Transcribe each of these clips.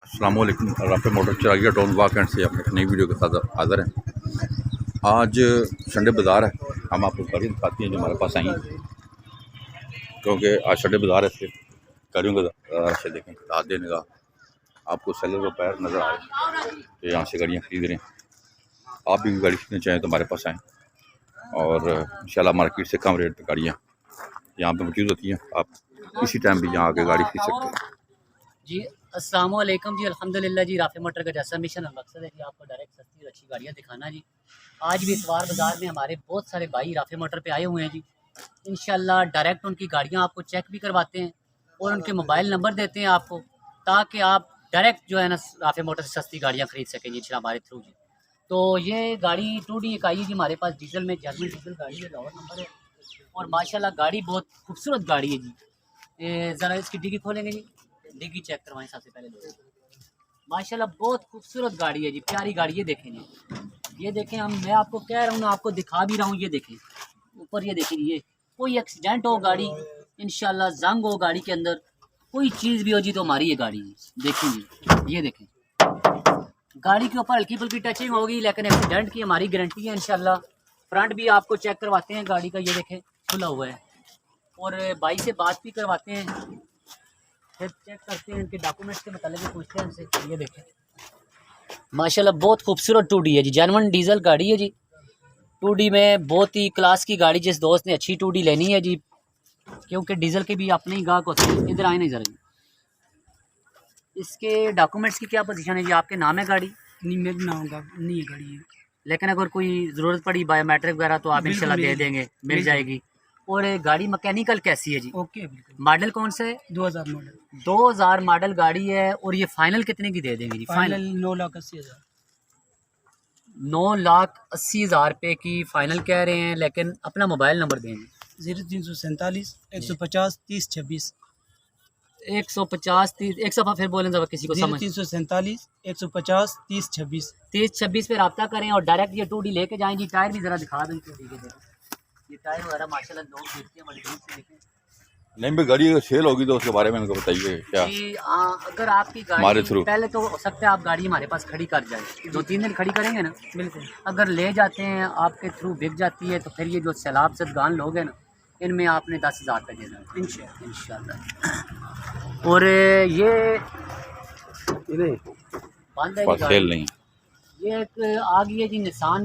अस्सलामुअलैकुम। राफे मोटर चिरागिया टाउन वाक एंड से अपने नई वीडियो के साथ हाज़िर हैं। आज संडे बाज़ार है, हम आपको गाड़ी दिखाते हैं जो हमारे पास आई हैं, क्योंकि आज संडे बाज़ार है। इसलिए गाड़ियों का से देखें रात देने का आपको सेलर का पैर नज़र आ रहे हैं तो यहाँ से गाड़ियाँ खरीद रहे हैं। आप भी गाड़ी खरीदना चाहें तो हमारे पास आएँ और इंशाल्लाह मार्केट से कम रेट पर गाड़ियाँ यहाँ पर मौजूद होती हैं। आप इसी टाइम भी यहाँ आके गाड़ी खरीद सकते हैं। जी अस्सलाम वालेकुम जी, अल्हम्दुलिल्लाह जी। राफे मोटर का जैसा मिशन और मकसद है कि आपको डायरेक्ट सस्ती और अच्छी गाड़ियाँ दिखाना जी। आज भी इतवार बाज़ार में हमारे बहुत सारे भाई राफे मोटर पे आए हुए हैं जी। इंशाल्लाह डायरेक्ट उनकी गाड़ियाँ आपको चेक भी करवाते हैं और उनके मोबाइल नंबर देते हैं आपको, ताकि आप डायरेक्ट जो है ना राफे मोटर से सस्ती गाड़ियाँ खरीद सकें जी हमारे थ्रू जी। तो ये गाड़ी 2D एक आई है जी हमारे पास, डीजल में, जेन्युइन डीजल गाड़ी है, लाहौर नंबर है और माशाल्लाह गाड़ी बहुत खूबसूरत गाड़ी है जी। ज़रा इसकी डिग्गी खोलेंगे जी, डिग्गी चेक करवाएं सबसे पहले लोग। माशाल्लाह बहुत खूबसूरत गाड़ी है जी, प्यारी गाड़ी है। देखें जी, ये देखें, मैं आपको कह रहा हूँ ना, आपको दिखा भी रहा हूँ। ये देखें ऊपर, ये देखें, ये कोई एक्सीडेंट हो गाड़ी, इंशाल्लाह जंग हो गाड़ी के अंदर, कोई चीज़ भी हो जी तो हमारी ये गाड़ी है। देखें जी, ये देखें, गाड़ी के ऊपर हल्की फुल्की टचिंग होगी लेकिन एक्सीडेंट की हमारी गारंटी है इंशाल्लाह। फ्रंट भी आपको चेक करवाते हैं गाड़ी का, ये देखें खुला हुआ है, और भाई से बात भी करवाते हैं, फिर चेक करते हैं इनके डॉक्यूमेंट्स के मतलब भी पूछते हैं इनसे। ये देखें माशाल्लाह बहुत खूबसूरत 2D है जी, जेन्युइन डीजल गाड़ी है जी। 2D में बहुत ही क्लास की गाड़ी, जिस दोस्त ने अच्छी 2D लेनी है जी, क्योंकि डीजल के भी अपने ही गाहक होते हैं। इधर आए नहीं जरा, इसके डॉक्यूमेंट्स की क्या पोजीशन है जी? आपके नाम है गाड़ी? नहीं, मेरे नाम का नहीं है गाड़ी है, लेकिन अगर कोई ज़रूरत पड़ी बायोमेट्रिक वगैरह तो आप इंशाल्लाह दे देंगे, मिल जाएगी। और गाड़ी मैकेनिकल कैसी है जी? ओके बिल्कुल। मॉडल कौन सा है? 2000 मॉडल। 2000 मॉडल गाड़ी है। और ये फाइनल कितने की दे देंगे जी? फाइनल 9,80,000। 9,80,000 रुपये की फाइनल कह रहे हैं, लेकिन अपना मोबाइल नंबर देंगे। 0347 150 30 26। 150 30 100 फिर बोलें जब किसी को समझ। 0347 150 30 26। 30-26 पे रब्ता करें और डायरेक्ट ये 2D लेके जाएं जी। टायर भी ज़रा दिखा दें, ये टायर वगैरह माशाल्लाह लोग देखते हैं बड़े दूर से देखें। नहीं भाई, गाड़ी अगर सेल होगी तो उसके बारे में इनको बताइए क्या जी अगर आपकी हमारे गाड़ी थ्रू। पहले तो हो सकता है आप गाड़ी हमारे पास खड़ी कर जाए, 2-3 दिन खड़ी करेंगे ना, बिल्कुल। अगर ले जाते हैं आपके थ्रू बिक जाती है तो फिर ये जो सैलाब सदगान लोग हैं ना, इनमें आपने 10,000 रुपये देना है इंशाल्लाह। और ये बंद है जी सेल गाड़ी। नहीं ये एक आ गई है जी निसान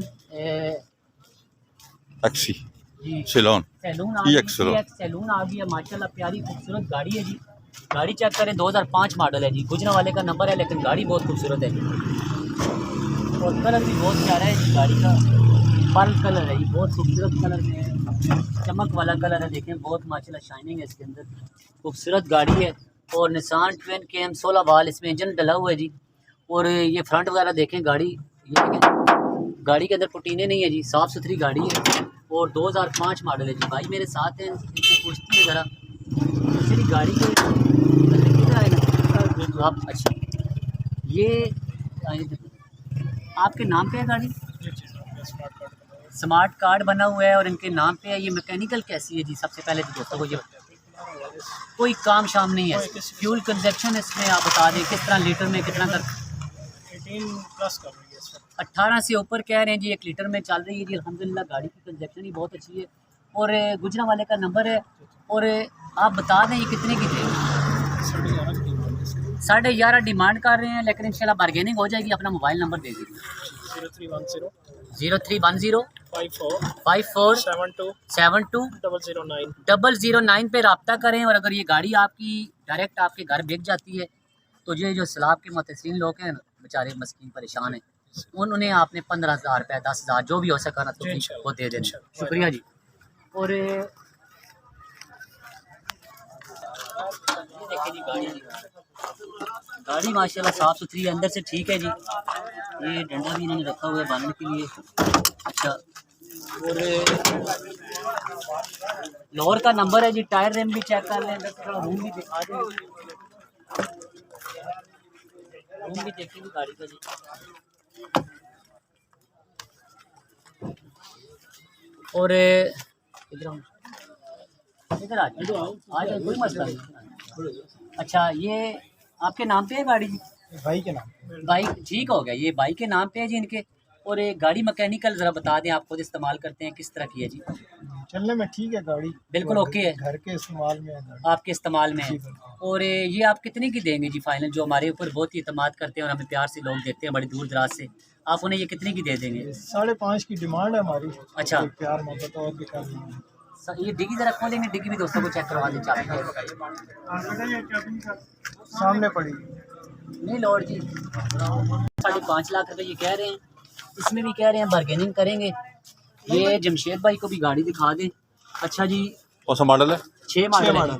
एक्सी जी सिलोन सैलून आ EX गई, सैलून आ गई है माशाल्लाह, प्यारी खूबसूरत गाड़ी है जी। गाड़ी चेक करें, 2005 मॉडल है जी, गुजरा वाले का नंबर है, लेकिन गाड़ी बहुत खूबसूरत है जी। और कलर भी बहुत प्यारा है जी गाड़ी का, पर्ल कलर है जी, बहुत खूबसूरत कलर में है, चमक वाला कलर है। देखें बहुत माशाल्लाह शाइनिंग है इसके अंदर, खूबसूरत गाड़ी है। और निसान ट्विन KM 16 वाल इसमें इंजन डला हुआ है जी। और ये फ्रंट वगैरह देखें गाड़ी, ये देखें गाड़ी के अंदर पुटीने नहीं है जी, साफ़ सुथरी गाड़ी है और 2005 मॉडल है जी। भाई मेरे साथ हैं, इनसे पूछती है ज़रा दूसरी गाड़ी के किधर आए ना आप। अच्छा, ये आपके नाम पे है गाड़ी? स्मार्ट कार्ड बना हुआ है और इनके नाम पे है। ये मैकेनिकल कैसी है जी? सबसे पहले तो दोस्तों को ये कोई काम शाम नहीं है, फ्यूल कंजप्शन इसमें आप बता दें किस तरह, लीटर में कितना कर? 18 से ऊपर कह रहे हैं जी, 1 लीटर में चल रही है जी। अल्हम्दुलिल्लाह गाड़ी की कंजप्शन ही बहुत अच्छी है और गुजरा वाले का नंबर है। और आप बता दें ये कितने की थे? 11.5 डिमांड कर रहे हैं, लेकिन इंशाल्लाह बार्गेनिंग हो जाएगी। अपना मोबाइल नंबर दे दीजिए। 0310 54 72 009 पे रब्ता करें। और अगर ये गाड़ी आपकी डायरेक्ट आपके घर बिक जाती है तो ये जो सैलाब के मुतसिन लोग हैं बेचारे मस्कीन परेशान हैं, उन्होंने आपने 15,000 रुपये 10,000 जो भी हो सका ना तो वो दे देना। शुक्रिया जी। और ये देखिए जी गाड़ी माशाल्लाह साफ़ सुथरी है, अंदर से ठीक है जी। ये डंडा भी इन्होंने रखा हुआ है बांधने के लिए। अच्छा, और लाहौर का नंबर है जी। टायर रिम भी चेक कर लें, थोड़ा रूम भी दिखा दें, रूम भी देखेंगे गाड़ी का जी। और इधर आ जाओ, कोई मसला नहीं। अच्छा, ये आपके नाम पे है गाड़ी जी? भाई के नाम। बाइक ठीक हो गया, ये बाइक के नाम पे है जी इनके। और एक गाड़ी मैकेनिकल ज़रा बता दें, आप खुद इस्तेमाल करते हैं, किस तरह की है जी? चलने में ठीक है गाड़ी, बिल्कुल ओके है, घर के इस्तेमाल में है गाड़ी। आपके इस्तेमाल में है। और ये आप कितने की देंगे जी फाइनल? जो हमारे ऊपर बहुत ही इतमाद करते हैं और हमें प्यार से लोग देते हैं बड़ी दूर दराज से, आप उन्हें ये कितने की दे देंगे? 5.5 की डिमांड है हमारी। अच्छा, प्यार मोहब्बत और भी कर देंगे। ये डिग्गी ज़रा खोलेंगे, डिग्गी भी दोस्तों को चेक करवा दें चाबी सामने पड़ी। नहीं लॉर्ड जी, 5.5 लाख रुपए ये कह रहे हैं। इसमें भी कह रहे हैं बार्गेनिंग करेंगे। ये जमशेद भाई को भी गाड़ी दिखा दें। अच्छा जी, कौन सा मॉडल है? 6 मॉडल है।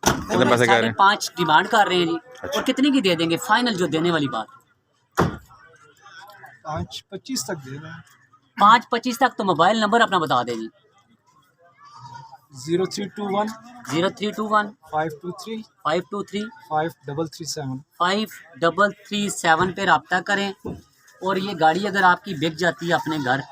कितने पैसे कह रहे हैं? 5.5 डिमांड कर रहे हैं जी। अच्छा। और कितने की दे देंगे फाइनल, जो देने वाली बात? 5.25 तक दे रहे हैं। 5.25 तक। तो मोबाइल नंबर अपना बता दें जी। 0321 0321 523 523 5337। 5337 पे रब्ता करें। और ये गाड़ी अगर आपकी बिक जाती है अपने घर,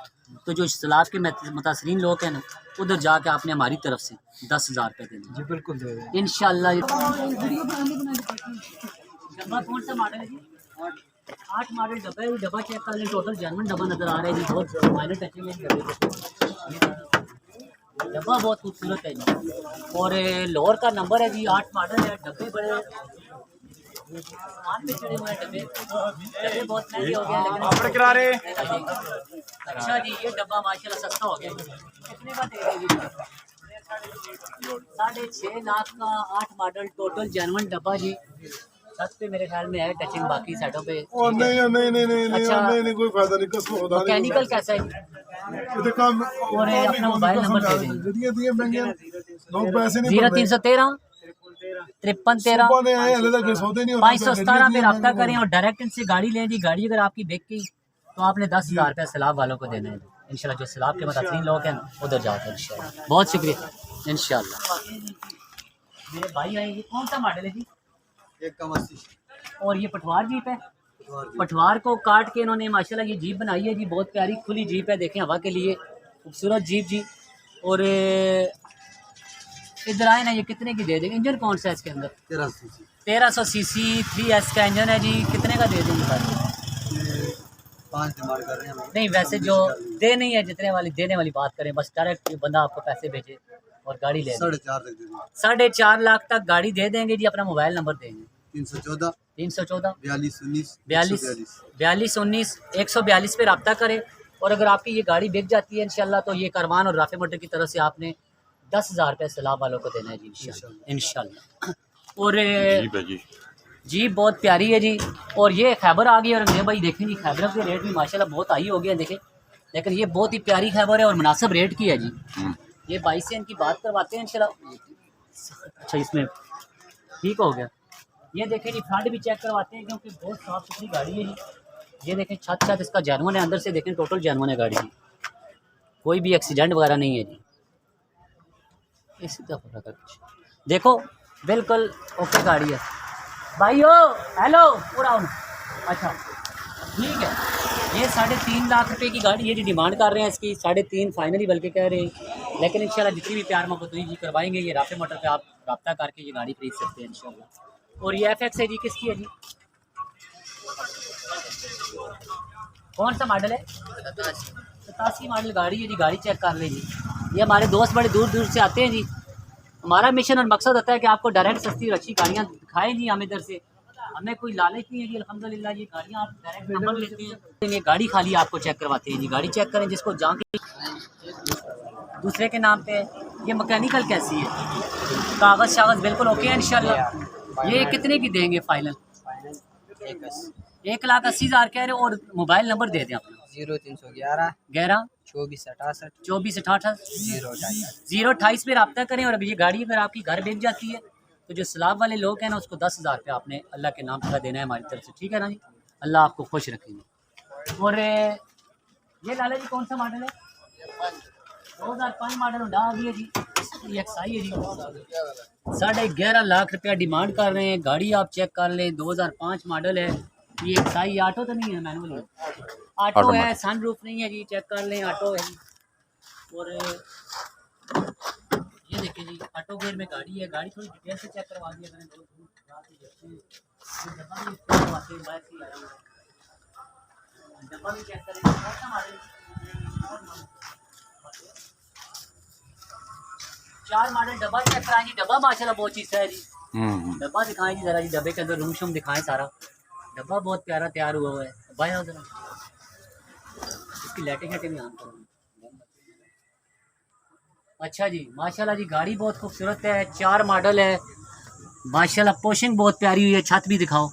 तो जो सलाब के मुतासरीन लोग हैं ना, उधर जाके आपने हमारी तरफ से 10,000 रुपये देने। जी बिल्कुल दे रहे हैं। इंशाल्लाह। डब्बा कौन सा मॉडल है जी? 8 मॉडल डब्बा है। डब्बा चेक कर लें, टोटल जर्मन डब्बा नज़र आ रहा है जी। बहुत माइनर टचिंग है डब्बा, बहुत खूबसूरत है जी। और लोअर का नंबर है जी, 8 मॉडल है। डब्बे बड़े आसमान पे चढ़े हुए हैं डब्बे बहुत महंगे हो गए हैं, लेकिन करा रहे। अच्छा जी, ये डब्बा माशाल्लाह सस्ता हो गया। कितने का दे रहे हैं? 6.5 लाख का 8 मॉडल टोटल जेन्युइन डब्बा जी। छत पे मेरे ख्याल में है टचिंग, बाकी साइडों पे नहीं अच्छा, नहीं कोई फायदा नहीं, कसम खुदा नहीं। मैकेनिकल कैसा है? ये काम और अपना मोबाइल नंबर दे दें। दिए महंगे लोग पैसे नहीं 0313 5313 517 पे रब्ता करें और डायरेक्ट इनसे गाड़ी लें जी। गाड़ी अगर आपकी बिक गई तो आपने 10,000 रुपया सैलाब वालों को देना है इंशाल्लाह। जो सैलाब के मुतासरीन लोग हैं उधर जाकर इंशाल्लाह। बहुत शुक्रिया इंशाल्लाह। मेरे भाई आए, ये कौन सा मॉडल है जी? 180। और ये पटवार जीप है। पटवार को काट के इन्होंने माशाल्लाह ये जीप बनाई है जी। बहुत प्यारी खुली जीप है, देखें हवा के लिए खूबसूरत जीप जी। और इधर आए ना, ये कितने की दे देंगे? इंजन कौन सा है इसके अंदर? 1300 सीसी 3S का इंजन है जी। कितने का दे देंगे भाई? 5 डिमांड कर रहे हैं। नहीं वैसे जो दे नहीं है, जितने वाली देने वाली बात करें, बस डायरेक्ट बंदा आपको पैसे भेजे और गाड़ी ले। 4.5 तक दे देंगे। 4.5 लाख तक गाड़ी दे देंगे जी। अपना मोबाइल नंबर देंगे। 314 314 42 19 42 19 142 पे रब्ता करें। और अगर आपकी ये गाड़ी बिक जाती है इंशाल्लाह, तो ये कारवान और राफे मोटर की तरफ से आपने 10,000 रुपये सैलाब वालों को देना है जी इंशाल्लाह। और जी बहुत प्यारी है जी। और ये खैबर आ गई। और अंग्रेज भाई देखें जी, खैबर के रेट भी माशाल्लाह बहुत हाई हो गए हैं देखें, लेकिन ये बहुत ही प्यारी खैबर है और मुनासिब रेट की है जी। ये भाई से इनकी बात करवाते हैं इंशाल्लाह। अच्छा इसमें ठीक हो गया। ये देखें जी, फ्रंट भी चेक करवाते हैं क्योंकि बहुत साफ़ सुथरी गाड़ी है जी। ये देखें छत इसका जेन्युइन है, अंदर से देखें टोटल जेन्युइन है गाड़ी की, कोई भी एक्सीडेंट वगैरह नहीं है जी। इसी तरह का कुछ देखो, बिल्कुल ओके गाड़ी है भाई। ओ हेलो पूरा। अच्छा ठीक है। ये 3.5 लाख रुपए की गाड़ी है जी। डिमांड कर रहे हैं इसकी 3.5 फाइनली बल्कि कह रहे हैं, लेकिन इंशाल्लाह जितनी भी प्यार मोहब्बत हुई जी करवाएंगे। ये राफे मोटर पे आप रब्ता करके ये गाड़ी खरीद सकते हैं इंशाल्लाह। और ये FX है जी, किसकी है जी? कौन सा मॉडल है? 87 मॉडल गाड़ी है जी। गाड़ी चेक कर ले जी। ये हमारे दोस्त बड़े दूर दूर से आते हैं जी। हमारा मिशन और मकसद होता है कि आपको डायरेक्ट सस्ती और अच्छी गाड़ियाँ दिखाएं जी। हम इधर से, हमें कोई लालच नहीं है जी। अल्हम्दुलिल्लाह ये गाड़ियाँ आप डायरेक्ट नंबर लेते हैं। ये गाड़ी खाली आपको चेक करवाते हैं जी। गाड़ी चेक करें, जिसको जहाँ के दूसरे के नाम पे है। ये मैकेनिकल कैसी है? कागज़ शागज़ बिल्कुल ओके है इंशाल्लाह। ये कितने की देंगे फाइनल? 1,80,000 कह रहे हो। और मोबाइल नंबर दे दें अपना। 0311 11 24 68 24 68 028 पे रब्ता करें। और अभी ये गाड़ी अगर आपकी घर बिक जाती है, तो जो सलाब वाले लोग हैं ना, उसको 10,000 रुपये आपने अल्लाह के नाम का देना है हमारी तरफ से। ठीक है ना जी? अल्लाह आपको खुश रखेंगे। और ये लाला जी कौन सा मॉडल है? 2005 मॉडल होंडा आ गई है जी। XI है जी। 11.5 लाख रुपया डिमांड कर रहे हैं। गाड़ी आप चेक कर लें, 2005 मॉडल है। ये XI ऑटो तो नहीं है, मैनुअल है। ऑटो है, सन रूफ नहीं है जी। चेक कर लें, ऑटो है जी। और ये देखिए जी, ऑटो गेयर में गाड़ी है। गाड़ी थोड़ी डिटेल से चेक करवा दिया करें। डब्बा भी चेक करें, कौन सा मॉडल? 4 मॉडल डब्बा चेक कराएं जी। डब्बा माशाल्लाह बहुत चीज़ है जी। डब्बा दिखाएं जी ज़रा जी, डब्बे के अंदर रूम शूम दिखाएं सारा। डब्बा बहुत प्यारा तैयार हुआ हुआ है। भाई आओ जरा, इसकी लाइटिंग शाइटिंग भी ऑन करो। अच्छा जी, माशाल्लाह जी गाड़ी बहुत खूबसूरत है। 4 मॉडल है माशाल्लाह, पोशिंग बहुत प्यारी हुई है। छत भी दिखाओ,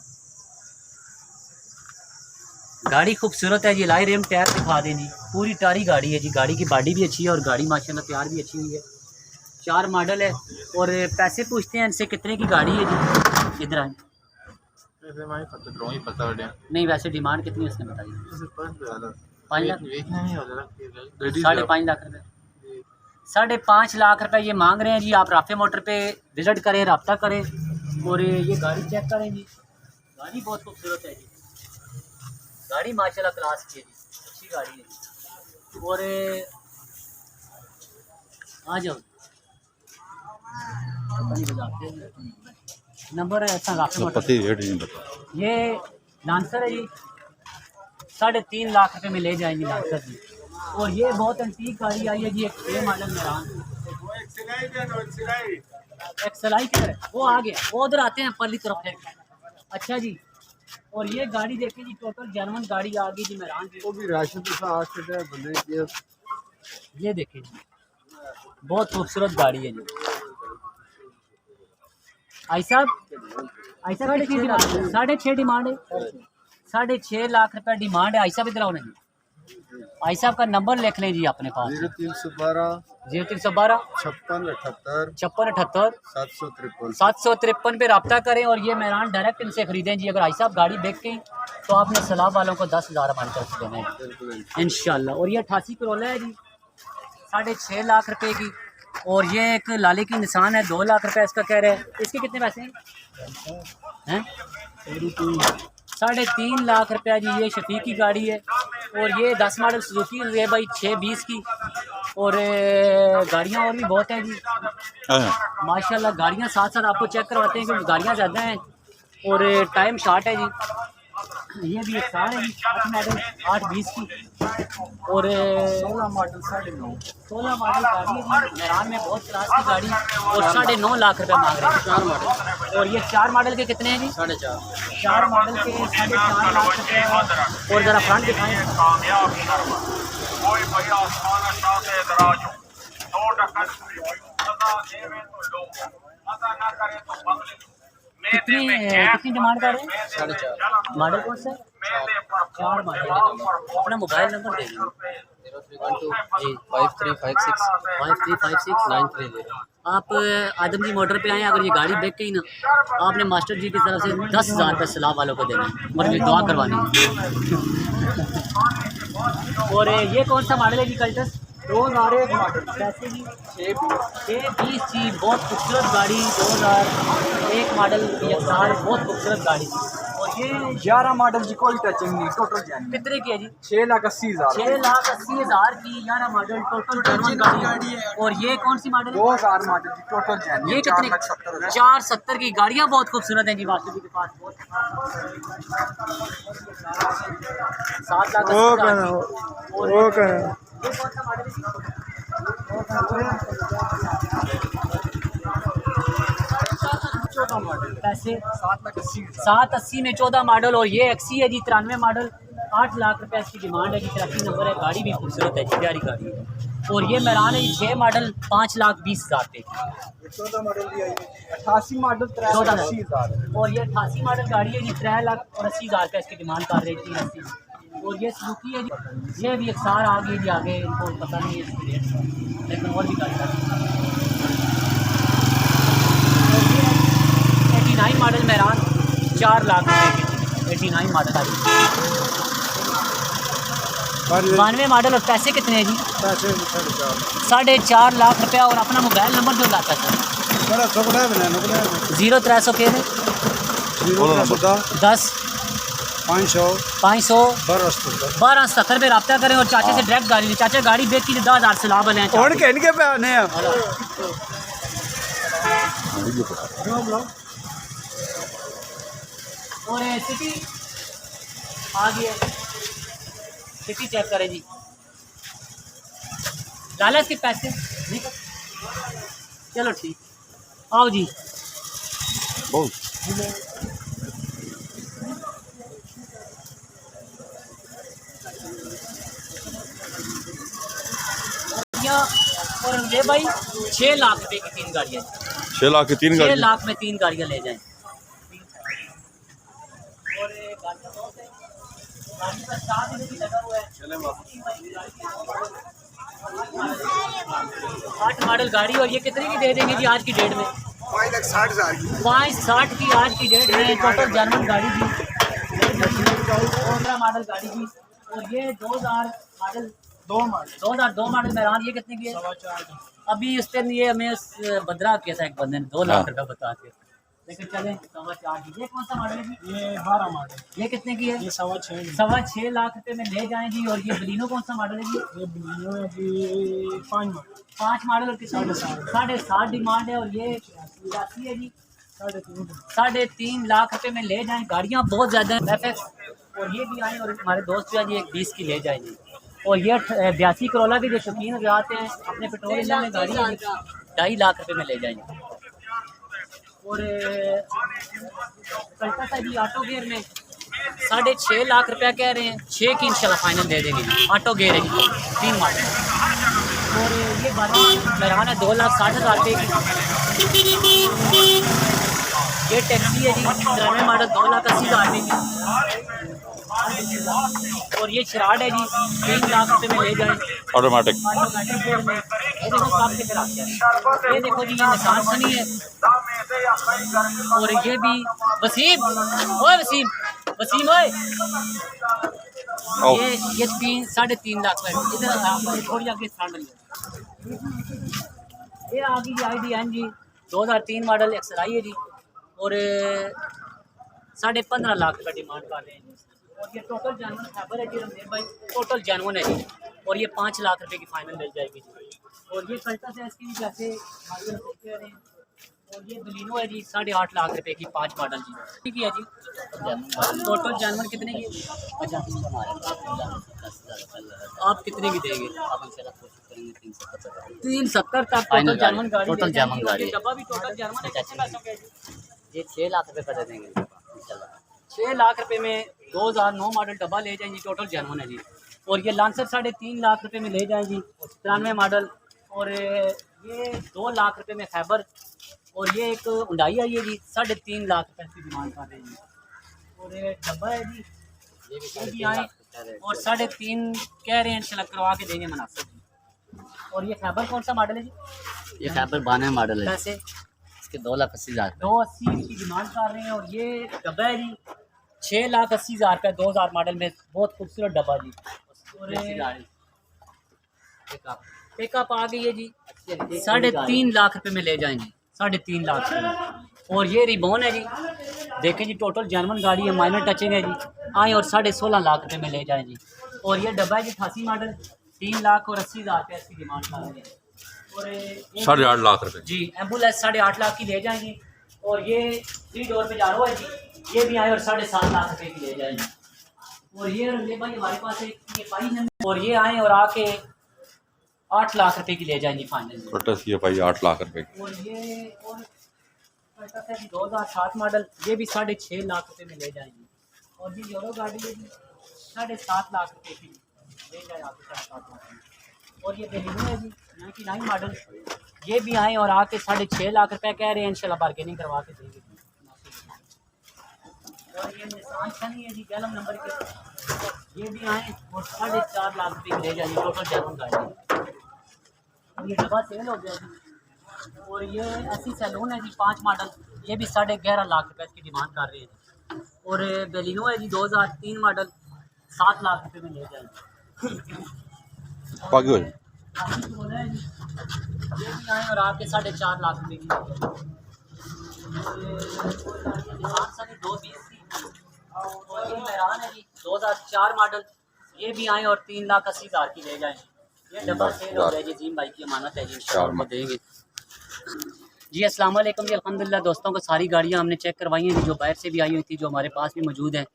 गाड़ी खूबसूरत है जी। लाई रिम टायर दिखा दें जी, पूरी टारी गाड़ी है जी। गाड़ी की बॉडी भी अच्छी है और गाड़ी माशाल्लाह तैयार भी अच्छी हुई है। 4 मॉडल है और पैसे पूछते हैं इनसे कितने की गाड़ी है जी। इधर आए, नहीं वैसे डिमांड कितनी है उसने बताइए। 5 लाख, 5.5 लाख रुपये, 5.5 लाख रुपए ये मांग रहे हैं जी। आप राफे मोटर पे विज़िट करें, रब्ता करें और ये गाड़ी चेक करें जी। गाड़ी बहुत खूबसूरत है जी, गाड़ी माशाल्लाह क्लास की है जी, अच्छी गाड़ी है जी। और आ जाओ, नंबर ऐसा राफे मोटर, पति रेट नहीं बता। ये लांसर है जी, 3.5 लाख रुपए में ले जाएंगे लांसर जी। और ये बहुत एंटीक गाड़ी आई है जी, एक 6 मॉडल मेरान। एक्सलाई किधर है? वो आ गया, वो उधर आते हैं परली तरफ है। अच्छा जी, और ये गाड़ी देखें जी, टोटल जेन्युइन गाड़ी आ गई जी मेरान जी। वो भी राशन के साथ बंदे की। ये देखें जी, बहुत खूबसूरत गाड़ी है जी। आई साहब 6.5 डिमांड है, 6.5 लाख रुपए डिमांड है। आई साहब इधर आओ नहीं, आई साहब का नंबर लिख लें जी अपने पास। 0312 0312 56 56 753 पे रब्ता करें। और ये मेरान डायरेक्ट इनसे ख़रीदें जी। अगर आई साहब गाड़ी बेच गई तो आपने सलाब वालों को 10,000 हमारी तरफ से देना है इंशाल्लाह। और ये 88 करोला है जी, 6.5 लाख रुपए की। और ये एक लाले की निशान है, 2 लाख रुपए इसका कह रहे हैं। इसके कितने पैसे हैं? 3.5 लाख रुपया जी। ये शफीक की गाड़ी है और ये 10 मॉडल सुजुकी है भाई, 620 की। और गाड़ियाँ और भी बहुत हैं जी माशाल्लाह। गाड़ियाँ साथ साथ आपको चेक करवाते हैं क्योंकि गाड़ियाँ ज़्यादा हैं और टाइम शार्ट है जी। ये भी एक कार है जी, 8 मॉडल 820 की। और 16 मॉडल 16 गाड़ी है जी मेरान में, बहुत क्लास की गाड़ी। और 9.5 लाख रुपए मांग रहे हैं 4 मॉडल। और ये 4 मॉडल के कितने हैं जी? 4 मॉडल के 4.5 लाख रुपए। और ज़रा फ्रंट दिखाएं। कितनी डिमांड कर रहे हैं? 4.5 मॉडल कौन सा? 4 मॉडल। अपना मोबाइल नंबर दे दीजिए। 5356 आप आदम जी मोटर पे आए, अगर ये गाड़ी बेच गई ना, आपने मास्टर जी की तरफ से 10,000 रुपये सलाह वालों को देना है और ये दुआ करवानी है। और ये कौन सा मॉडल है जी? Cultus 2001 model. पैसे जी 620 जी, बहुत खूबसूरत गाड़ी। 2001 मॉडल XR, बहुत खूबसूरत गाड़ी। और ये 11 मॉडल की कोई टचिंग नहीं, टोटल जेन्युइन। कितने की है जी? 6,80,000 6,80,000 की 11 मॉडल टोटल जेन्युइन गाड़ी है। और ये कौन सी मॉडल है? 2000 मॉडल की टोटल जेन्युइन। ये कितने? 470 की। गाड़ियाँ बहुत खूबसूरत हैं जी मास्टर जी के पास। 7 लाख 80,000 की। और ये कौन सा मॉडल है? पैसे 780 में 14 मॉडल। और ये XC है जी 93 मॉडल, 8 लाख रुपए इसकी डिमांड है जी। 83 नंबर है। गाड़ी भी खूबसूरत है जी, प्यारी गाड़ी है। और ये मेरान है जी 6 मॉडल, 5,20,000 पे। 14 मॉडल भी आई है, 88 मॉडल 3,80,000। और ये 88 मॉडल गाड़ी है जी, 3,80,000 का इसकी डिमांड कर रही थी 380। और ये सुजुकी है जी, ये भी एक सार आ गई जी आगे, इनको पता नहीं है इसकी रेट, लेकिन और भी गाड़ी है। 89 मॉडल मेरान, 4 लाख रुपए की 89 मॉडल आ गई। 92 मॉडल। और पैसे कितने हैं जी? 4.5 लाख रुपया। और अपना मोबाइल नंबर जो लाता है 0300 के 10 500 1270 पे रब्ता करें और चाचे से डायरेक्ट गाड़ी ली। चाचा गाड़ी बेच की 10,000 से लाभ लें। और के पे आने हैं और सिटी आ गई है, सिटी चेक करें जी। डाला इसके पैसे नहीं, चलो ठीक, आओ जी। बहुत और ये भाई 6 लाख रुपए की 3 गाड़ियाँ, 6 लाख की 3 6 गाड़ी। लाख में 3 गाड़ियाँ ले जाएं। और गाड़ी का चार्ज भी लगा हुआ है। 8 मॉडल गाड़ी, और ये कितने की दे देंगे जी आज की डेट में? 5,60,000 की। 5,60 की आज की डेट में टोटल जर्मन गाड़ी जी, 15 मॉडल गाड़ी जी। और ये 2000 मॉडल, 2002 मॉडल मेहरान, ये कितने की है? अभी उस दिन ये हमें बदरा किया था एक बंदे ने 2 लाख रुपये बता के, लेकिन चले 4.25 की। ये कौन सा मॉडल है जी? ये 12 मॉडल, ये कितने की है? ये 6.25। 6.25 लाख रुपए में ले जाएं जी। और ये बलिनो कौन सा मॉडल है जी? ये बलिनो है जी 5 मॉडल, 5 मॉडल और कितना? 7.5 डिमांड है। और ये 85 है जी, 3.5 लाख रुपए में ले जाएं। गाड़ियाँ बहुत ज़्यादा हैं FX। और ये भी आए, और हमारे दोस्त जो है जी एक 20 की ले जाए जी। और ये 82 करोला के जो शौकीन हो जाते हैं अपने पेट्रोल इंजन में गाड़ी 2.5 लाख रुपए में ले जाएंगे। और कल्टा सा जी ऑटो गेयर में 6.5 लाख रुपया कह रहे हैं, 6 की इंशाल्लाह फाइनल दे देंगे जी। ऑटो गेयर है जी, 3 मॉडल। और ये बाकी मेहरान है 2,60,000 रुपये की। ये टैक्सी है जी 93 मॉडल, 2,80,000 रुपये की। और ये शराड है जी 3 लाख रुपए में ले जाएं, ऑटोमेटिक। ऑटोमेटिक गेयर में। ये देखो काम के आते हैं, ये देखो जी, ये निशान सनी है। और ये भी वसीम, ओए वसीम, वसीम ओए, ये 3.5 लाख में। इधर थोड़ी आगे स्टैंड है। ये आ गई जी IDN जी 2003 मॉडल XLI है जी। और 15.5 लाख का डिमांड कर रहे हैं जी। और ये टोटल जानवर खैबर है जी रमदेव भाई, टोटल जानवर है जी। और ये 5 लाख रुपए की फाइनल मिल जाएगी जी। और ये कल्टा से इसकी भी जैसे मार्जिन कह रहे हैं। और ये बलिनो है जी 8.5 लाख रुपए की, 5 मॉडल जी। ठीक है जी। टोटल जानवर कितने की? आप कितने की देंगे? 370 तक टोटल जानवर गाड़ी, टोटल जानवर गाड़ी, डब्बा भी टोटल जानवर है। ये 6 लाख रुपए का दे देंगे इंशाल्लाह। 6 लाख रुपए में 2009 मॉडल डब्बा ले जाएंगे, टोटल जानवर है जी। और ये लांसर 3.5 लाख रुपए में ले जाएंगी, 93 मॉडल। और ये 2 लाख रुपए में खैबर। और ये एक हुंडई आई है जी 3.5 लाख रुपए की डिमांड कर रहे हैं। और ये डब्बा है जी, ये भी आए और 3.5 कह रहे हैं, इंशाल्लाह करवा के देंगे मुनासिब जी। और ये खैबर कौन सा मॉडल है जी? ये खैबर 92 मॉडल है, कैसे? इसके 2,80,000। 280 की डिमांड कर रहे हैं। और ये डब्बा है जी 6,80,000 का, 2000 मॉडल में, बहुत खूबसूरत डब्बा जी। और पिकअप आ गई है जी 3.5 लाख रुपए में ले जाएंगे, 3.5 लाख रुपए में। और ये रिबॉन है जी, देखें जी टोटल जेनवन गाड़ी है, माइनर टचिंग है जी। आए और 16.5 लाख रुपए में ले जाएं जी। और ये डब्बा है जी 88 मॉडल, 3,80,000 रुपये इसकी डिमांड कर रहे हैं। और 8.5 लाख रुपए जी एम्बुलेंस 8.5 लाख की ले जाएंगे। और ये 3 डोर पे जारो है जी, ये भी आए और 7.5 लाख रुपए की ले जाएंगे। और ये रंगे भाई हमारे पास एक ये पाई है, और ये आए और आके 8 लाख रुपए की ले जाएंगे फाइनल। ये भाई 8 लाख रुपए की। और ये और 2007 मॉडल, ये भी 6.5 लाख रुपए में ले जाएंगे। और ये यूरो गाड़ी है जी 7.5 लाख रुपए की ले जाए आपको, 7.5 लाख में। और ये बेलिनो है जी 99 मॉडल, ये भी आए और आके 6.5 लाख रुपए कह रहे हैं, इंशाल्लाह बार्गेनिंग करवा के देंगे। और ये निशान सनी है जी गैलम नंबर के, ये भी आए और 4.5 लाख रुपए की ले जाएंगे, टोटल जेवन गाड़ी। ये डब्बा सेल हो गया जी। और ये ऐसी सैलून है जी 5 मॉडल, ये भी 11.5 लाख रुपए की डिमांड कर रहे हैं। और बेलिनो है जी 2003 मॉडल, 7 लाख रुपए में ले जाएंगे। बाकी हो जाए। ये भी आए और आपके 4.5 लाख रुपए की। और ये मेहरान है जी 2004 मॉडल, ये भी आए और 3,80,000 की ले जाएंगे। ये डब्बा सेल हो गया जी, जीम भाई की अमानत है जी, इंशाल्लाह देंगे। जी अस्सलाम वालेकुम जी, अल्हम्दुलिल्लाह दोस्तों को सारी गाड़ियाँ हमने चेक करवाई हैं जी, जो बाहर से भी आई हुई थी, जो हमारे पास भी मौजूद हैं।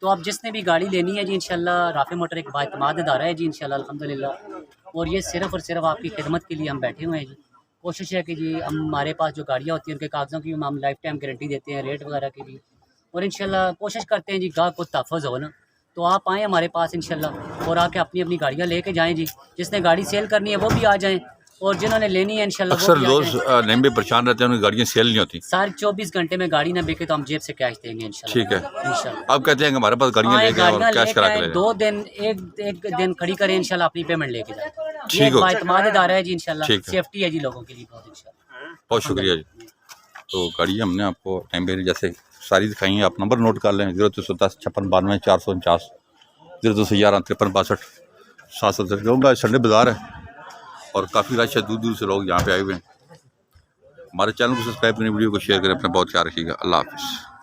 तो आप जिसने भी गाड़ी लेनी है जी, इंशाल्लाह राफ़ी मोटर एक बाएतमाद इदारा है जी, इंशाल्लाह अल्हम्दुलिल्लाह। और ये सिर्फ़ और सिर्फ आपकी खिदमत के लिए हम बैठे हुए हैं जी। कोशिश है कि जी हमारे पास जो गाड़ियाँ होती हैं उनके कागज़ों की हम लाइफ टाइम गारंटी देते हैं, रेट वगैरह की भी। और इंशाल्लाह कोशिश करते हैं जी गाहक को तहफ़्फ़ुज़ हो ना, तो आप आएँ हमारे पास इंशाल्लाह और आके अपनी अपनी गाड़ियाँ लेके जाएँ जी। जिसने गाड़ी सेल करनी है वो भी आ जाएँ, और जिन्होंने लेनी है इंशाल्लाह वो अक्सर भी आ लोग जाएँ। लंबे परेशान रहते हैं, उनकी गाड़ियाँ सेल नहीं होती। सारे 24 घंटे में गाड़ी ना बिके तो हम जेब से कैश देंगे इंशाल्लाह। ठीक है, इंशाल्लाह अब कहते हैं कि हमारे पास गाड़ियाँ आए लेके आए और गाड़ियाँ कैश लेके करा के आए, ले जाएं। 2 दिन एक दिन खड़ी करें इंशाल्लाह, अपनी पेमेंट लेके जाए। ठीक ये हो। बाएतमाद इदारा है जी, इंशाल्लाह ठीक है। सेफ्टी है जी लोगों के लिए बहुत इंशाल्लाह। बहुत शुक्रिया जी। तो गाड़ी हमने आपको टाइम पे जैसे सारी दिखाई है, आप नंबर नोट कर लें 0310 56 92 449, 0211 53 62 770। क्योंकि संडे बाज़ार है और काफ़ी रश है, दूर दूर से लोग यहाँ पे आए हुए हैं। हमारे चैनल को सब्सक्राइब करें, वीडियो को शेयर करें, अपना बहुत ख्याल रखिएगा। अल्लाह हाफ़िज़।